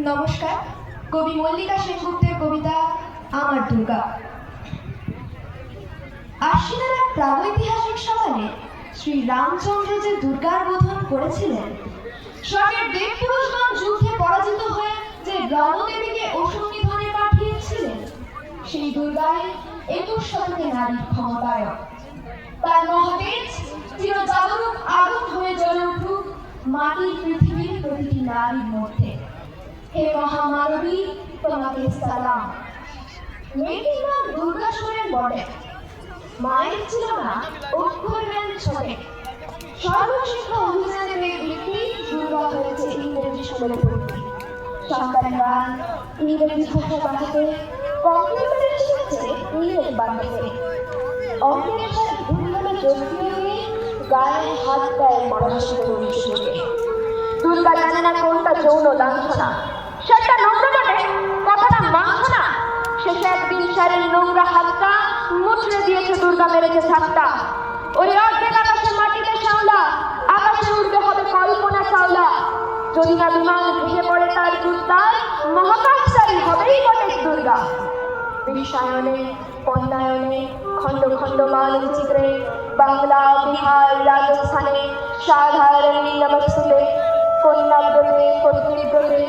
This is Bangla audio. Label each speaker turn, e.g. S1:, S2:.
S1: নমস্কার। কবি মল্লিকা সেনগুপ্তের কবিতা আমার দুর্গা। আশ্বিনের এক প্রাগৈতিহাসিক সকালে শ্রী রামচন্দ্র যে দুর্গার বোধন করেছিলেন, স্বর্গের দেবপুরুষগণ যুদ্ধে পরাজিত হয়ে যে রণদেবীকে অসংবিধানে পাঠিয়েছিলেন, সেই দুর্গায় 21 শতকে নারীর ক্ষমতায়ন। তার মহাতেজ চিরজাগরুক আগুন হয়ে জ্বলে উঠুক মাটির পৃথিবীর প্রতিটি নারীর মধ্যে। হে মহামানবী, তোমাকে সালাম। মেয়েটির নাম দুর্গা সুরেন বটে, মায়ের ছিল না অক্ষর জ্ঞান ছোটে। সর্বশিক্ষা অভিযানে ব্যক্তি দুর্গা হয়েছে ইংরেজি স্কুলে ভর্তি। সন্তান গান ইংরেজি ভাষা বাঁচাতে, কম্পিউটারে শিখেছে ইংরেজি বাঁচাতে। অঙ্কের সাথে দুর্গাকে যোগ দিয়ে গায়ে হাত দেয় পরামর্শ সুযোগে। দুর্গা জানে না কোনটা যৌন লাঞ্ছনা, সেটা নোংরা বটে, কথাটা মাংস না। শেষে একদিন স্যারের নোংরা হাতটা মুচড়ে দিয়েছে দুর্গা, মেরেছে ছাপটা। ওরে অর্ধেক আকাশে মাটিতে শাওলা, আকাশে উঠতে হবে কল্পনা চাওলা। যদি না বিমান ভেঙে পড়ে তার দুর্দার, মহাকাশচারী হবেই বটে দুর্গা। বিশ্বায়নে, পণ্যায়নে, খণ্ড খণ্ড মানচিত্রে, বাংলা, বিহার, রাজস্থানে সাধারণ নমস্তুতে, কন্যাব্রতে, পত্নীব্রতে